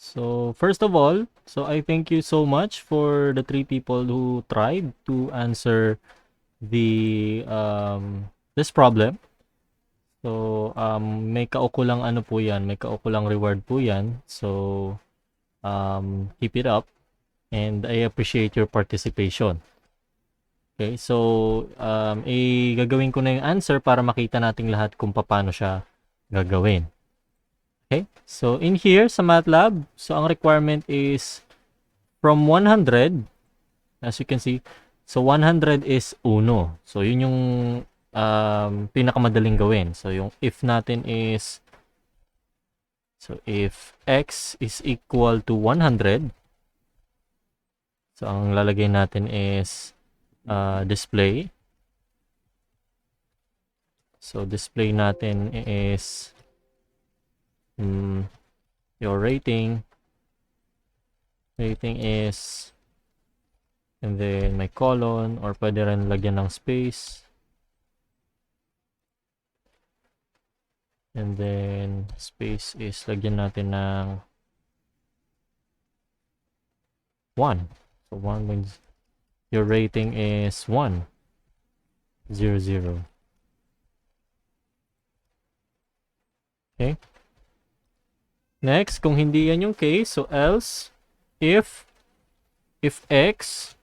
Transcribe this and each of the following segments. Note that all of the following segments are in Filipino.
So first of all, so I thank you so much for the 3 people who tried to answer the this problem. So may kaukulang ano po 'yan, may kaukulang reward po 'yan. So keep it up and I appreciate your participation. Okay, so gagawin ko na yung answer para makita nating lahat kung paano siya gagawin. Okay, so in here sa MATLAB, so ang requirement is from 100, as you can see, so 100 is 1. So yun yung pinakamadaling gawin. So yung if natin is, so if x is equal to 100, so ang lalagay natin is display. So display natin is your rating is, and then may colon, or pwede rin lagyan ng space, and then space is lagyan natin ng 1. So 1 means your rating is 1, 0, 0. Okay. Next, kung hindi yan yung case, so else if x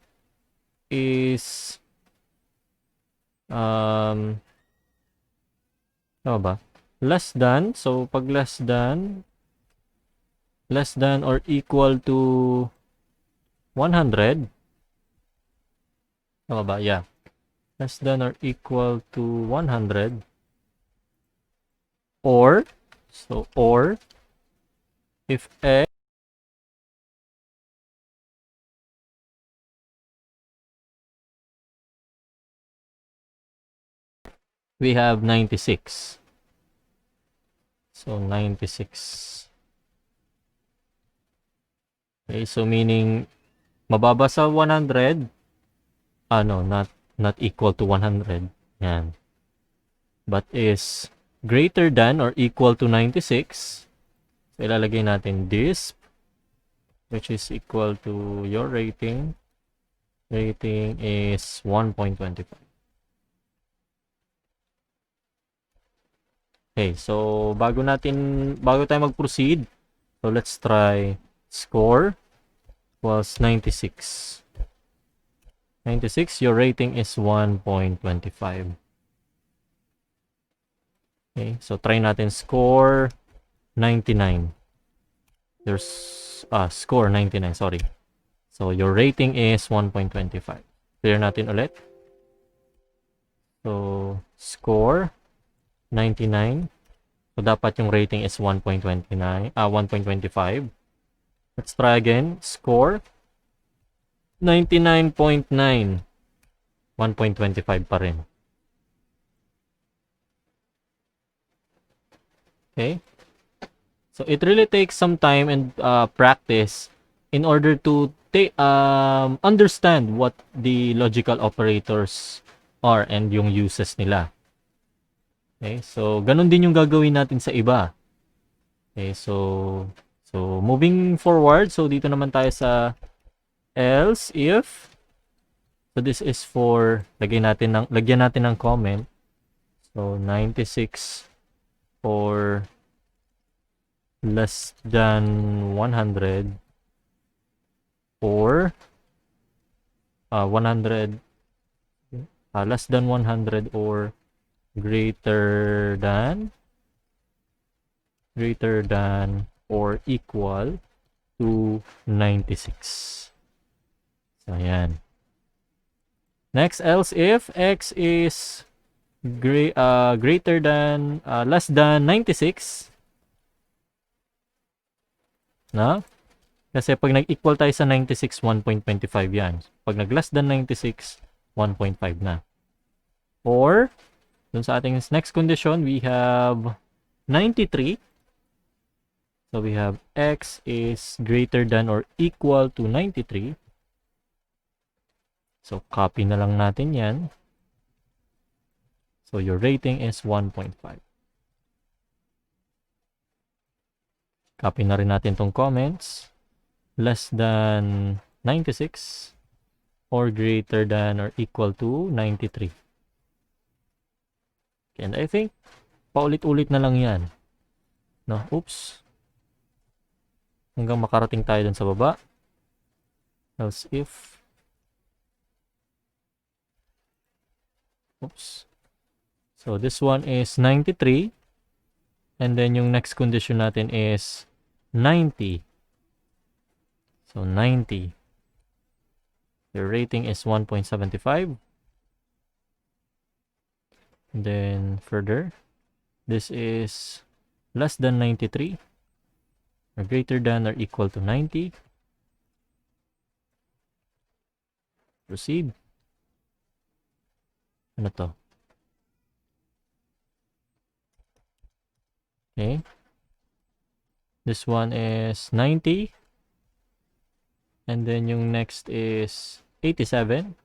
is ano ba? Less than, so pag less than or equal to 100, ano ba? Yeah. Less than or equal to 100, or if x we have 96. So 96. Okay, so meaning mababa sa 100, not equal to 100. Yan. But is greater than or equal to 96. So ilalagay natin this, which is equal to your rating. Rating is 1.25. Okay, so bago tayo mag-proceed, so let's try score was 96. 96, your rating is 1.25. Okay, so try natin score 99. There's score 99, sorry. So your rating is 1.25. Clear natin ulit. So score 99. So dapat yung rating is 1.25. Let's try again. Score 99.9. 1.25 pa rin. Okay? So it really takes some time and practice in order to understand what the logical operators are and yung uses nila. Okay, so ganun din yung gagawin natin sa iba. Okay, so moving forward, so dito naman tayo sa else if. So this is for lagyan natin ng comment. So 96 or less than 100, or 100 less than 100 or greater than or equal to 96. So ayan. Next, else if x is greater than less than 96, na? Kasi pag nag-equal tayo sa 96, 1.25 yan. Pag nag-less than 96, 1.5 na. Or dun sa ating next condition, we have 93. So we have x is greater than or equal to 93. So copy na lang natin yan. So your rating is 1.5. Copy na rin natin tong comments. Less than 96 or greater than or equal to 93. And I think paulit-ulit na lang yan. No? Oops. Hanggang makarating tayo dun sa baba. Else if. Oops. So this one is 93. And then yung next condition natin is 90. So 90. Your rating is 1.75. And then further, this is less than 93 or greater than or equal to 90. Proceed. Ano to? Okay. This one is 90. And then yung next is 87.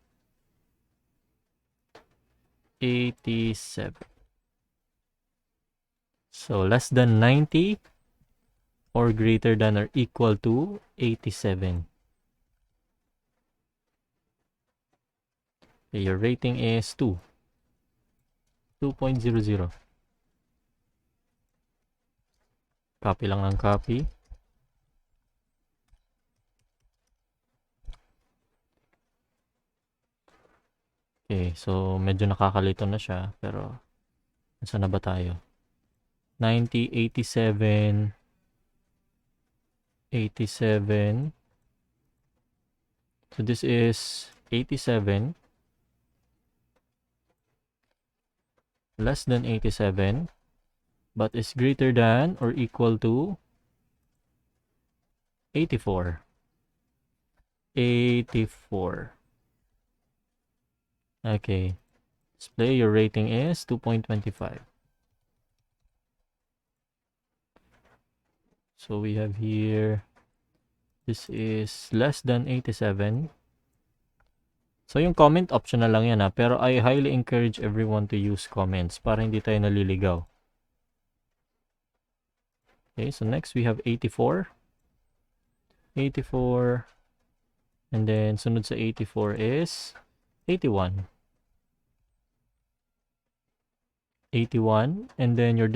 87. So less than 90 or greater than or equal to 87. Okay, your rating is 2. 2.00. Copy lang ng copy. Okay, so medyo nakakalito na siya, pero saan na ba tayo? 90, 87, 87. So this is 87, less than 87, but is greater than or equal to 84. 84. Okay. Display, your rating is 2.25. So we have here, this is less than 87. So yung comment optional lang yan pero I highly encourage everyone to use comments para hindi tayo naliligaw. Okay, so next we have 84. 84. And then sunod sa 84 is 81. 81, and then your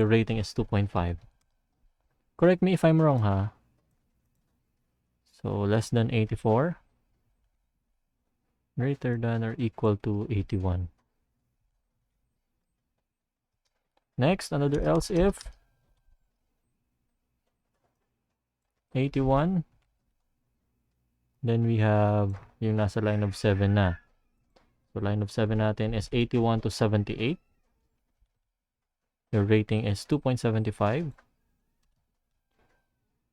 rating is 2.5. Correct me if I'm wrong, ha? So less than 84, greater than or equal to 81. Next, another else if. 81. Then we have yung nasa line of 7 na. So line of 7 natin is 81 to 78. Your rating is 2.75.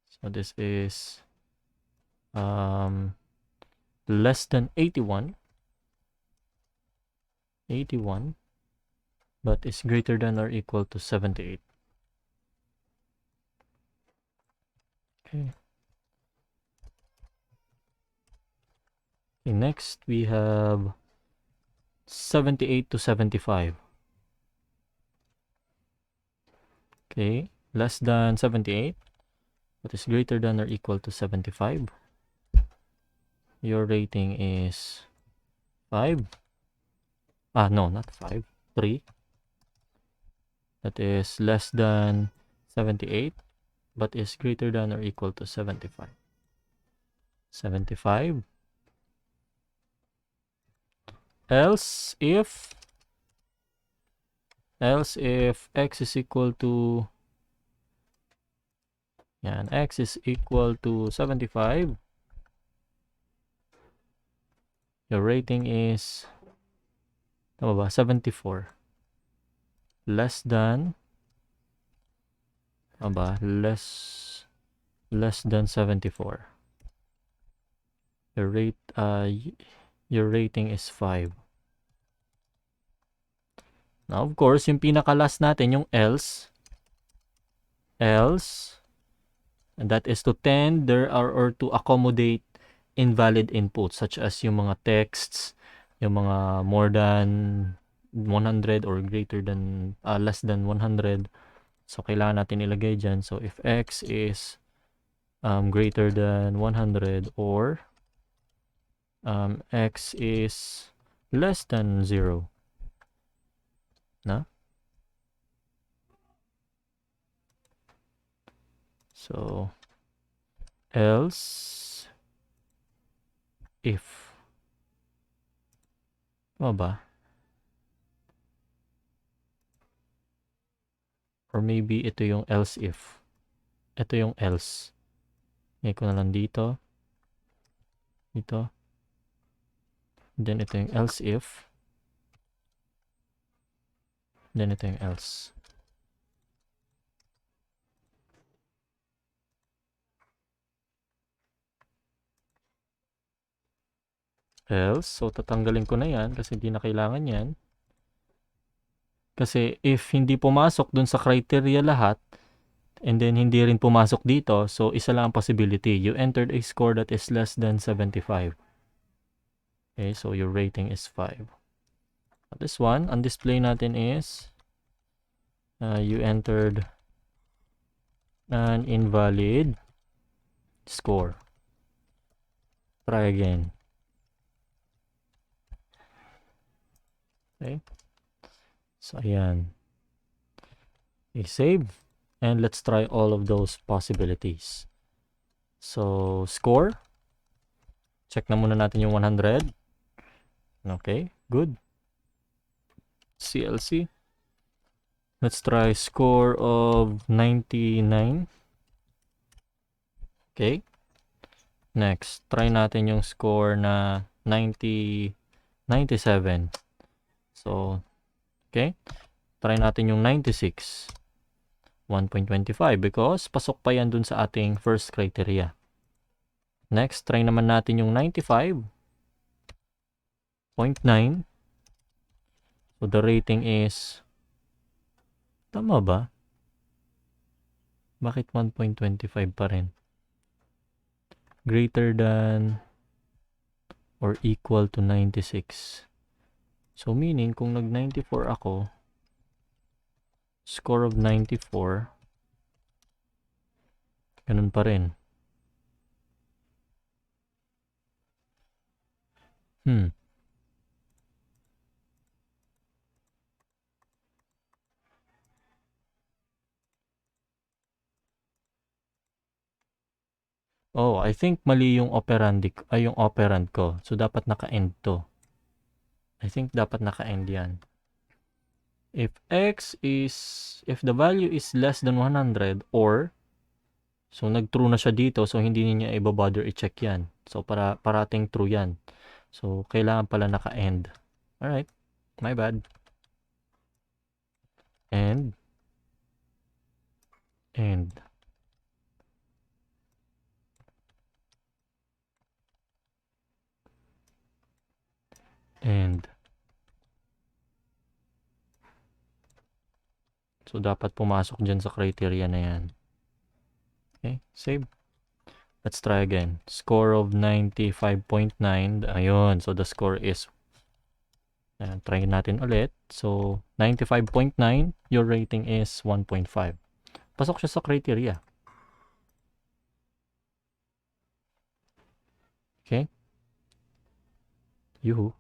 So this is less than 81. 81. But is greater than or equal to 78. Okay. Okay, next we have 78 to 75. Okay, less than 78, but is greater than or equal to 75. Your rating is 5. No, not 5. 3. That is less than 78, but is greater than or equal to 75. 75. Else if x is equal to x is equal to 75, your rating is 74. Less than less than 74. Your rating is 5. Now, of course, yung pinaka-last natin, yung else, and that is to tend or to accommodate invalid inputs, such as yung mga texts, yung mga more than 100 or greater than, less than 100. So, kailangan natin ilagay dyan. So, if x is greater than 100 or x is less than 0. Na? So, else if. Tama ba? Or maybe ito yung else if. Ito yung else. Ngayon ko na lang dito. Dito. Then ito yung else if. Then ito yung else. Else. So, tatanggalin ko na yan kasi hindi na kailangan yan. Kasi if hindi pumasok dun sa criteria lahat, and then hindi rin pumasok dito, so isa lang ang possibility. You entered a score that is less than 75. Okay, so your rating is 5. This one, on display natin is you entered an invalid score. Try again. Okay. So, ayan. Okay, save. And let's try all of those possibilities. So, score. Check na muna natin yung 100. Okay, good. CLC. Let's try score of 99. Okay. Next, try natin yung score na 97. So, okay. Try natin yung 96. 1.25 because pasok pa yan dun sa ating first criteria. Next, try naman natin yung 95.9. So, the rating is... Tama ba? Bakit 1.25 pa rin? Greater than or equal to 96. So, meaning, kung nag-94 ako, score of 94, ganun pa rin. Oh, I think mali yung yung operand ko. So, dapat naka-end to. I think dapat naka-end yan. If the value is less than 100 or, so nag-true na siya dito, so hindi niya i-bother i-check yan. So, parating true yan. So, kailangan pala naka-end. Alright, my bad. End. So, dapat pumasok dyan sa criteria na yan. Okay, save. Let's try again. Score of 95.9. Ayun, so the score is... try natin ulit. So, 95.9, your rating is 1.5. Pasok siya sa criteria. Okay? Yuhu.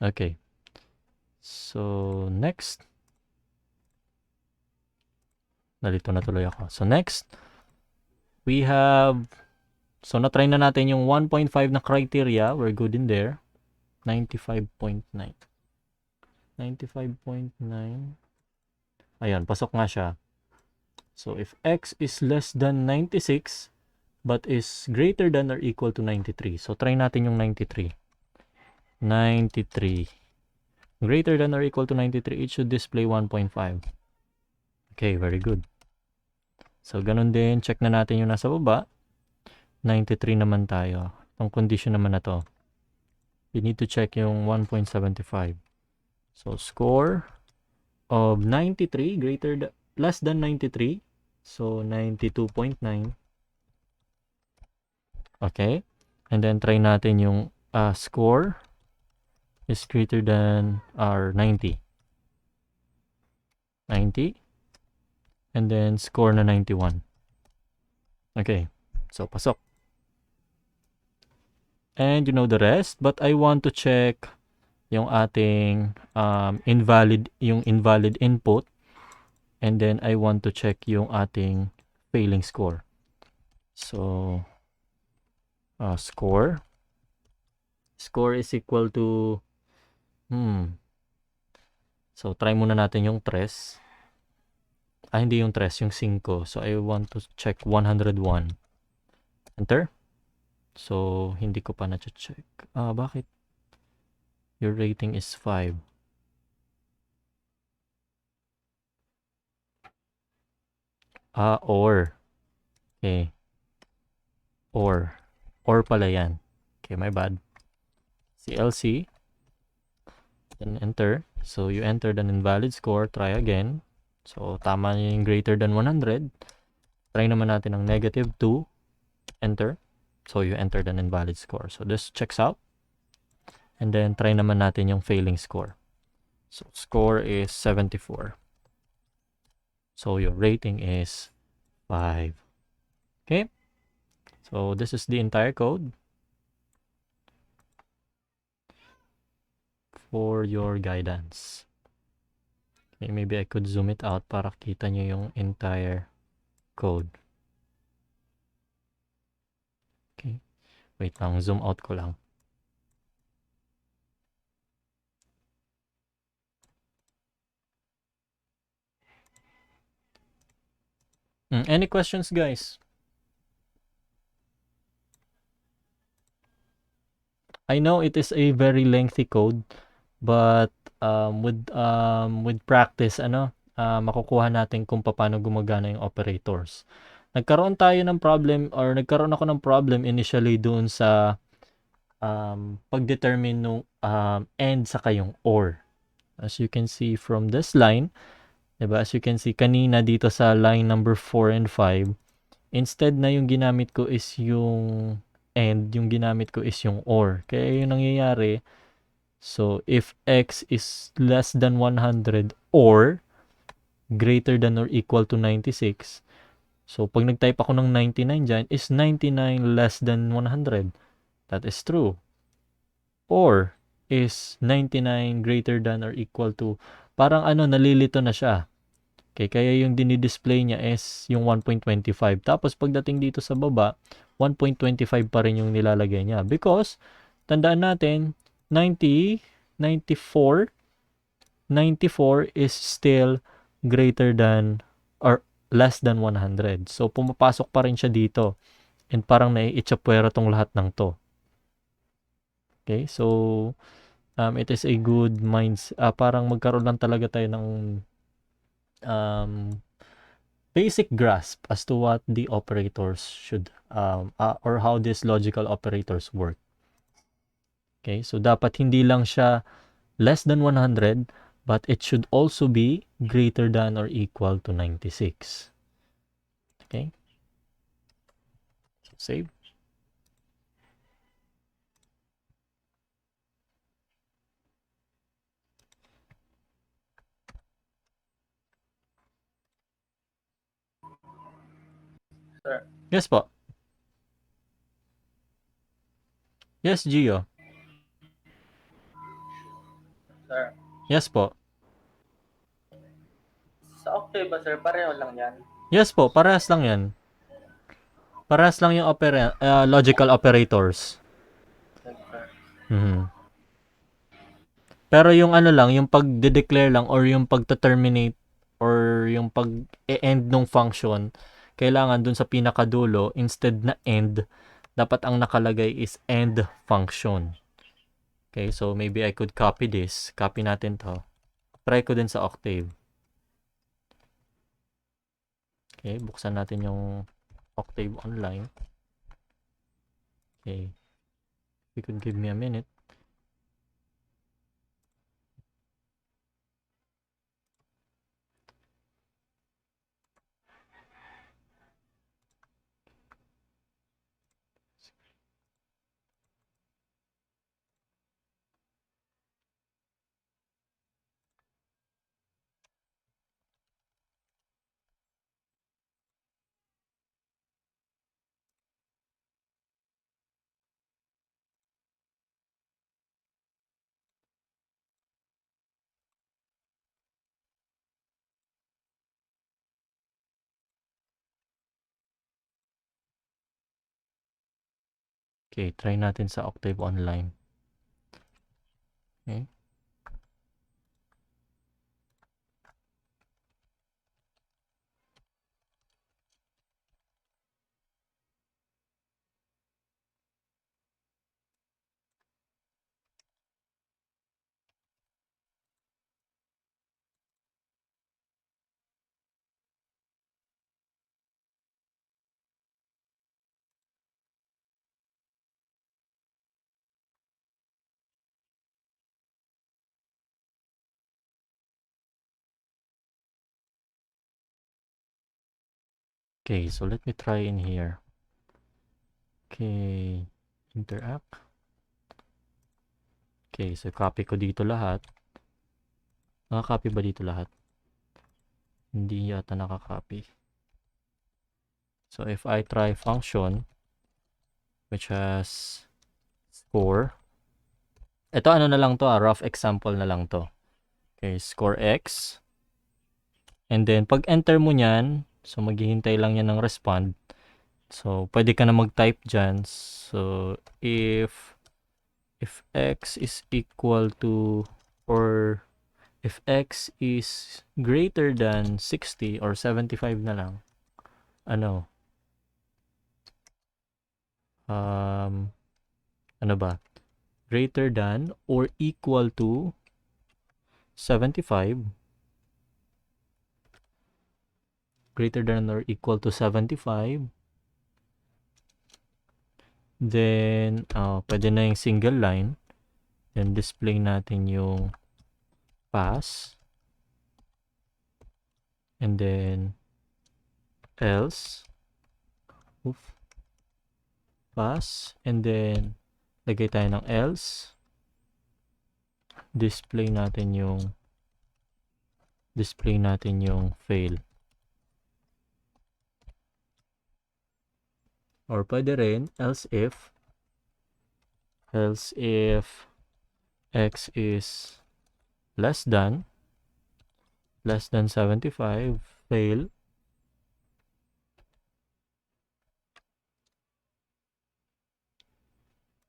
Okay. So, next. Nalito na tuloy ako. So, next, we have... So, na-try na natin yung 1.5 na criteria. We're good in there. 95.9. 95.9. Ayan, pasok nga siya. So, if x is less than 96, but is greater than or equal to 93. So, try natin yung 93. 93. Greater than or equal to 93, it should display 1.5. Okay, very good. So, ganun din. Check na natin yung nasa baba. 93 naman tayo. Itong condition naman na to. We need to check yung 1.75. So, score of 93 less than 93. So, 92.9. Okay. And then, try natin yung score is greater than or 90. 90. And then score na 91. Okay. So, pasok. And you know the rest. But I want to check yung ating yung invalid input. And then I want to check yung ating failing score. So, score. Score is equal to, so, try muna natin yung tres. Hindi yung tres, yung 5. So, I want to check 101. Enter. So, hindi ko pa na-check. Bakit? Your rating is 5. Or. Okay. Or pala yan. Okay, my bad. CLC. Then enter. So, you entered an invalid score. Try again. So, tama yung greater than 100. Try naman natin ang -2. Enter. So, you entered an invalid score. So, this checks out. And then, try naman natin yung failing score. So, score is 74. So, your rating is 5. Okay? So, this is the entire code for your guidance. Okay, maybe I could zoom it out para kita nyo yung entire code. Okay. Wait lang, zoom out ko lang. Any questions, guys? I know it is a very lengthy code, but with practice, makukuha natin kung paano gumagana yung operators. Nagkaroon ako ng problem initially doon sa pag-determine nung and saka yung or. As you can see from this line, diba? As you can see kanina dito sa line number 4 and 5, instead na yung ginamit ko is yung and, yung ginamit ko is yung or. Kaya yung nangyayari, so if x is less than 100 or greater than or equal to 96, so pag nag-type ako ng 99 dyan, is 99 less than 100? That is true. Or is 99 greater than or equal to, parang nalilito na siya. Okay, kaya yung dinidisplay niya is yung 1.25. Tapos pagdating dito sa baba, 1.25 pa rin yung nilalagay niya. Because, tandaan natin, 90, 94, 94 is still greater than or less than 100. So, pumapasok pa rin siya dito. And parang naiitsapwera tong lahat ng to. Okay, so, it is a good parang magkaroon lang talaga tayo ng basic grasp as to what the operators should or how these logical operators work. Okay, so dapat hindi lang siya less than 100, but it should also be greater than or equal to 96. Okay, so save. Sir. Yes po. Yes, Gio. Sir. Yes po. Sa Octave ba, sir? Pareho lang yan? Yes po, parehas lang yan. Parehas lang yung logical operators. Yes, sir. Pero yung lang, yung pag-declare lang or yung pag-terminate or yung pag-end nung function, kailangan dun sa pinakadulo, instead na end, dapat ang nakalagay is end function. Okay, so maybe I could copy this. Copy natin to. Try ko din sa Octave. Okay, buksan natin yung Octave online. Okay. If you could give me a minute. Okay, try natin sa Octave Online. Okay. Okay, so let me try in here. Okay, interact. Okay, so copy ko dito lahat. Nakaka-copy ba dito lahat? Hindi yata nakaka-copy. So if I try function, which has score. Ito ano na lang to, rough example na lang to. Okay, score x. And then, pag enter mo nyan, so maghihintay lang yan ng respond. So, pwede ka na mag-type dyan. So, if x is equal to, or if x is greater than 60 or 75 na lang, ano, ano ba? Greater than or equal to 75, greater than or equal to 75, then, pwede na yung single line. Then, display natin yung pass. And then, else. Oof. Pass. And then, lagay tayo ng else. Display natin yung fail. Or pwede rin, else if x is less than 75, fail.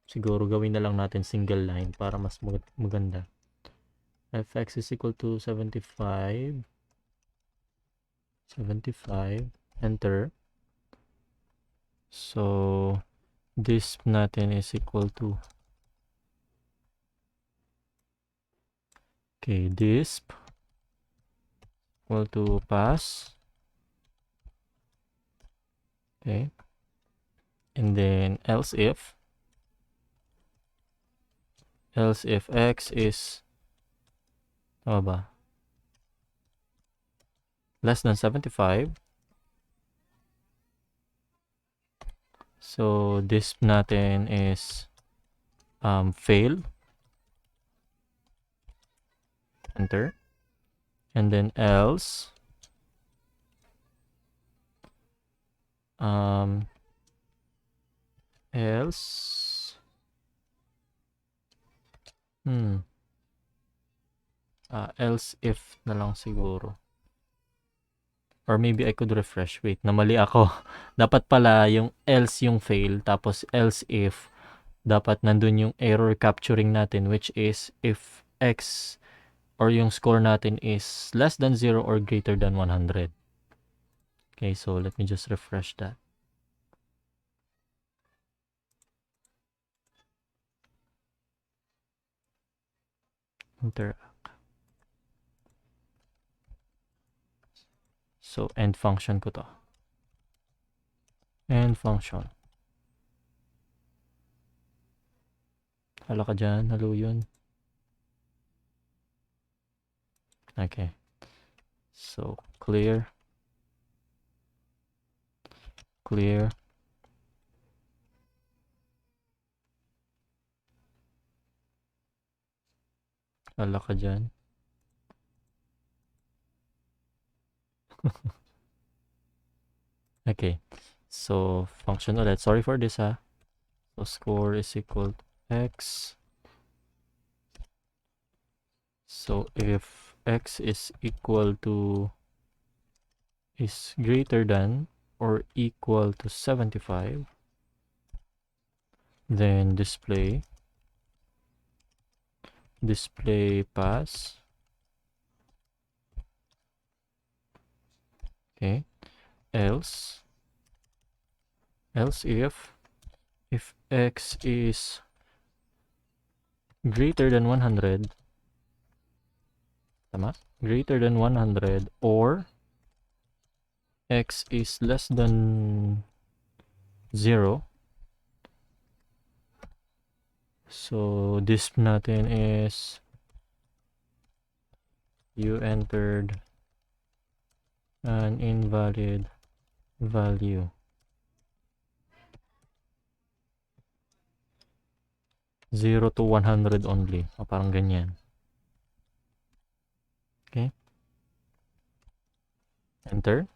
Siguro gawin na lang natin single line para mas maganda. If x is equal to 75, enter. So, this natin is equal to, okay, this equal to pass. Okay. And then else if x is, tama ba? Less than 75. So, this natin is fail. Enter. And then else else if na lang siguro. Or maybe I could refresh. Wait, namali ako. Dapat pala yung else yung fail, tapos else if, dapat nandun yung error capturing natin, which is if x or yung score natin is less than 0 or greater than 100. Okay, so let me just refresh that. Interact. So, end function ko to. End function. Hala ka dyan. Halo yun. Okay. So, clear. Hala ka dyan. Okay. So, function ulit. Sorry for this, ha. So, score is equal to x. So, if x is greater than or equal to 75, then display pass. Okay, else if x is greater than 100, tama? Greater than 100 or x is less than 0. So this natin is you entered an invalid value. Zero to 100 only. O parang ganyan. Okay. Enter.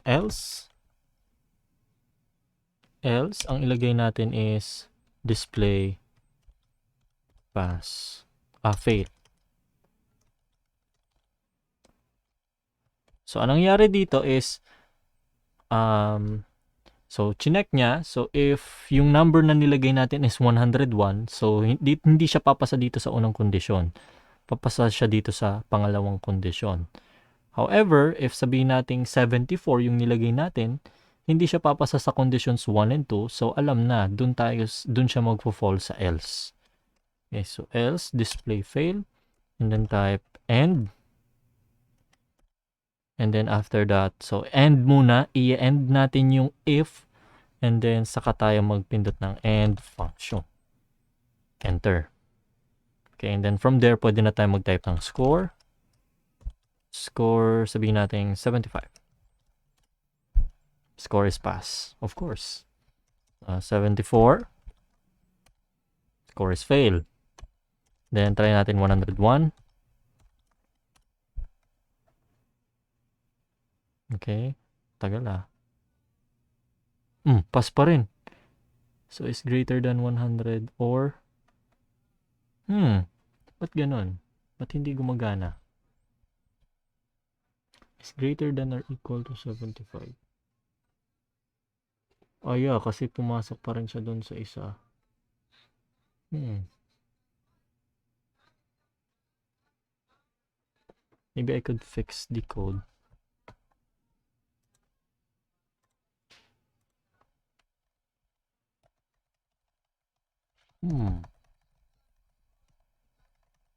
Else, ang ilagay natin is display pass. Fail. So, anong nangyari dito is, so, chinek niya. So, if yung number na nilagay natin is 101, so, hindi siya papasa dito sa unang kondisyon. Papasa siya dito sa pangalawang kondisyon. However, if sabihin nating 74 yung nilagay natin, hindi siya papasa sa conditions 1 and 2. So, alam na, dun siya magpo-fall sa else. Okay, so else, display fail, and then type end. And then after that, so end muna, i-end natin yung if, and then saka tayo magpindot ng end function. Enter. Okay, and then from there, pwede na tayo mag-type ng score. Score, sabihin natin 75. Score is pass, of course. 74. Score is fail. Then try natin 101. Okay, tagal pass pa rin. So is greater than 100 or ba't ganun? Ba't hindi gumagana? Is greater than or equal to 75. Yeah, kasi pumasok pa rin siya doon sa isa. Maybe I could fix the code.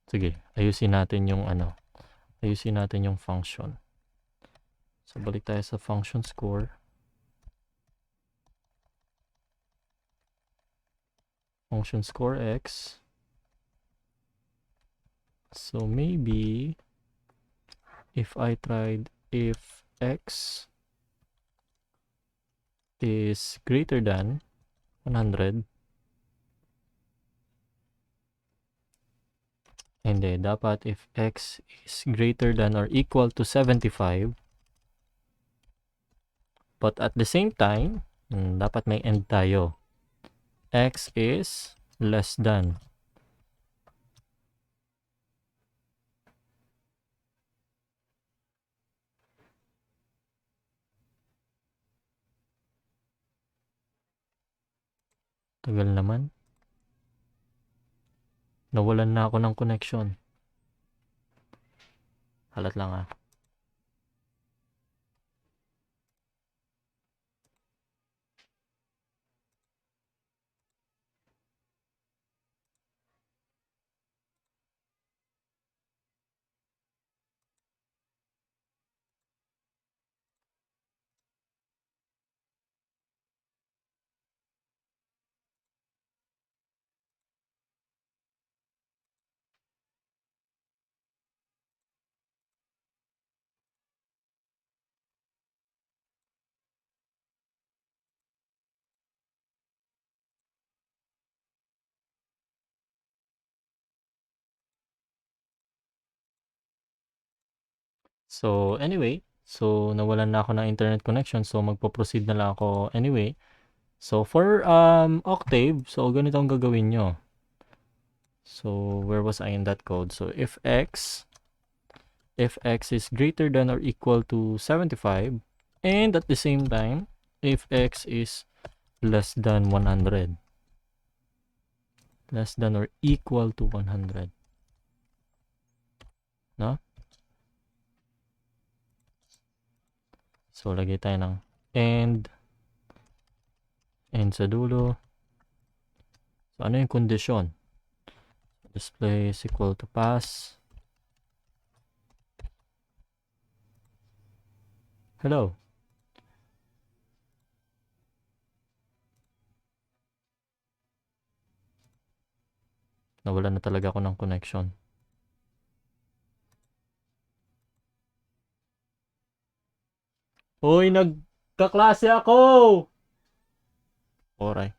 Sige, ayusin natin yung function. So, balik tayo sa function score. Function score x. So, maybe if I tried if x is greater than 100, hindi, dapat if x is greater than or equal to 75, but at the same time, dapat may end tayo. X is less than. Tagal naman. Nawalan na ako ng connection. Halat lang So, anyway, so nawalan na ako ng internet connection, so magpo-proceed na lang ako anyway. So, for Octave, so ganito ang gagawin nyo. So, where was I in that code? So, if x is greater than or equal to 75, and at the same time, if x is less than 100. Less than or equal to 100. No? So, lagay tayo ng end sa dulo. So, ano yung kondisyon? Display is equal to pass. Hello. Nawala na talaga ako ng connection. Hoy, nagkaklase ako! Oray.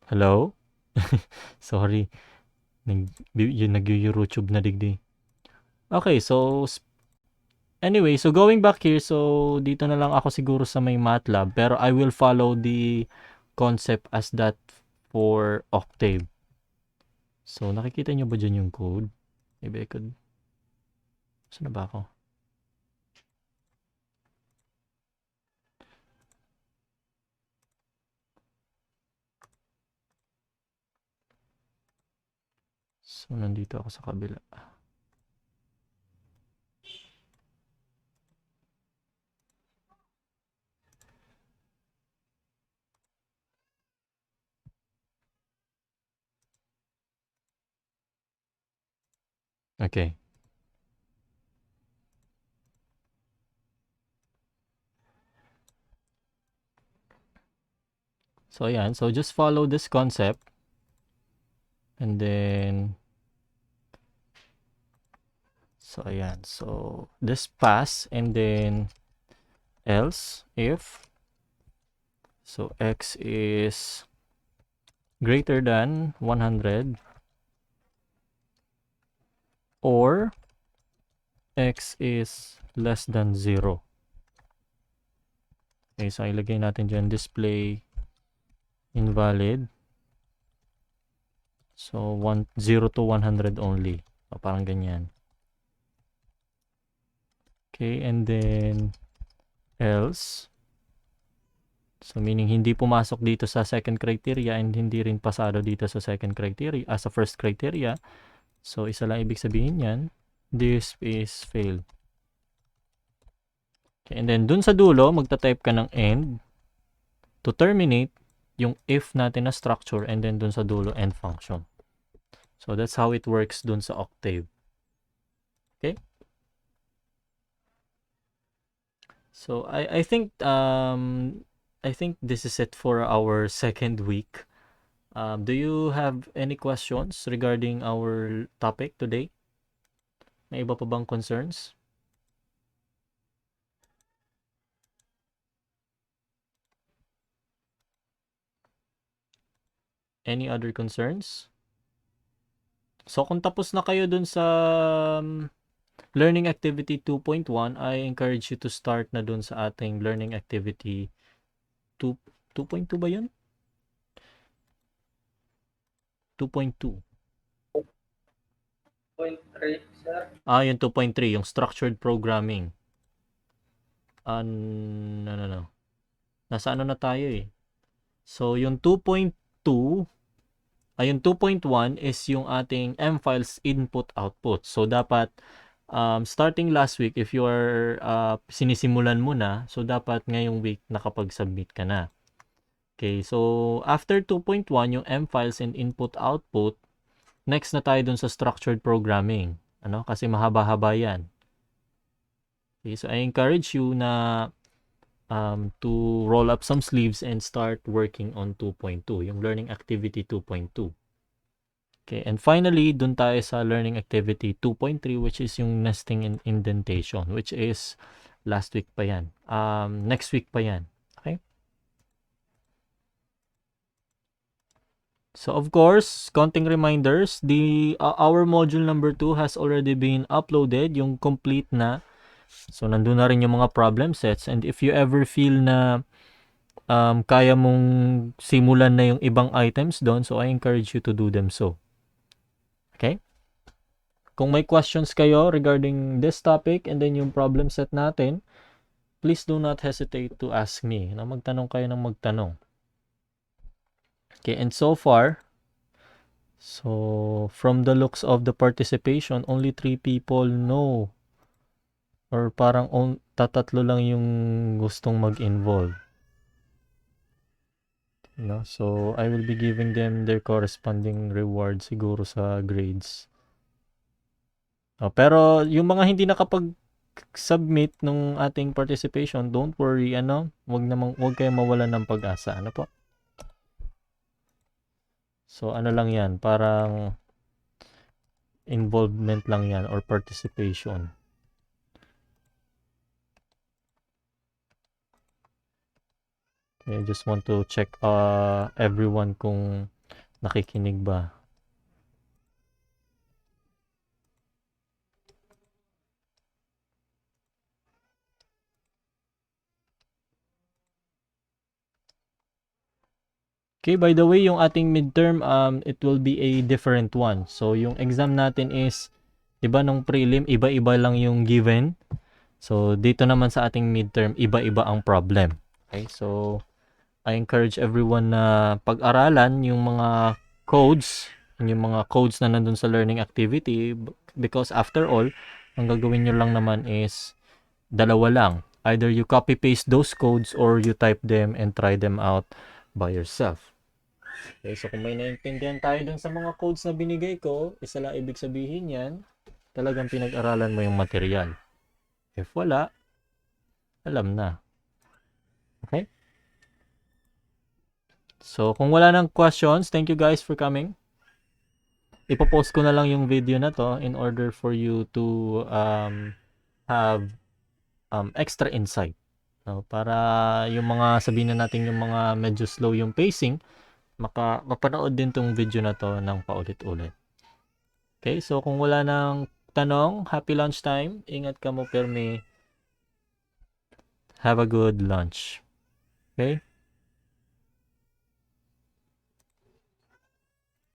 Hello? Sorry. Nag-YouTube na digdi. Okay, so anyway, so going back here, so dito na lang ako siguro sa may MATLAB, pero I will follow the concept as that for Octave. So, nakikita nyo ba dyan yung code? Maybe I could... Saan na ba ako? So, nandito ako sa kabila. Okay. So, ayan. So, just follow this concept. And then... So, ayan. So, this pass and then else if so x is greater than 100 or x is less than 0. Okay, so ilagay natin dyan display invalid. So 0 to 100 only. So, parang ganyan. Okay, and then else. So meaning hindi pumasok dito sa second criteria and hindi rin pasado dito sa second criteria, sa first criteria. So isa lang ibig sabihin yan, this is failed. Okay, and then dun sa dulo, magta-type ka ng end to terminate yung if natin na structure and then dun sa dulo end function. So that's how it works dun sa Octave. Okay? So I think this is it for our second week. Do you have any questions regarding our topic today? May iba pa bang concerns? Any other concerns? So kung tapos na kayo dun sa Learning Activity 2.1, I encourage you to start na dun sa ating Learning Activity 2.2 ba yun? 2.2. 2.3, sir. Yung 2.3, yung Structured Programming. No. Nasa ano na tayo eh. So, yung 2.2, yung 2.1 is yung ating M-files input-output. So, dapat, starting last week, if you are sinisimulan mo na, so dapat ngayong week nakapag-submit ka na. Okay, so after 2.1, yung M-files and input-output, next na tayo dun sa structured programming. Ano? Kasi mahaba-haba yan. Okay, so I encourage you na to roll up some sleeves and start working on 2.2, yung Learning Activity 2.2. Okay, and finally, dun tayo sa Learning Activity 2.3, which is yung nesting and indentation, which is last week pa yan. Next week pa yan. Okay? So of course, konting reminders, our module number 2 has already been uploaded, yung complete na. So nandun na rin yung mga problem sets, and if you ever feel na kaya mong simulan na yung ibang items doon, so I encourage you to do them so. Okay? Kung may questions kayo regarding this topic and then yung problem set natin, please do not hesitate to ask me. Na magtanong kayo ng magtanong. Okay, and so far, so from the looks of the participation, only 3 people know, or parang tatatlo lang yung gustong mag-involve. No? So, I will be giving them their corresponding reward siguro sa grades. Pero yung mga hindi nakapag-submit nung ating participation, don't worry, wag kayo mawalan ng pag-asa. Ano po? So, ano lang yan, parang involvement lang yan or participation. Okay, I just want to check everyone kung nakikinig ba. Okay, by the way, yung ating midterm, it will be a different one. So, yung exam natin is, diba nung prelim, iba-iba lang yung given. So, dito naman sa ating midterm, iba-iba ang problem. Okay, so, I encourage everyone na pag-aralan yung mga codes, na nandun sa learning activity, because after all, ang gagawin nyo lang naman is, dalawa lang. Either you copy-paste those codes or you type them and try them out by yourself. Okay, so kung may naintindihan tayo dun sa mga codes na binigay ko, isa lang ibig sabihin yan, talagang pinag-aralan mo yung material. If wala, alam na. Okay? So, kung wala ng questions, thank you guys for coming. Ipopost ko na lang yung video na to in order for you to have extra insight. No? Para yung mga, sabihin na natin yung mga medyo slow yung pacing, mapanood din tong video na to ng paulit-ulit. Okay, so kung wala nang tanong, happy lunchtime. Ingat ka mo, Permi. Have a good lunch. Okay?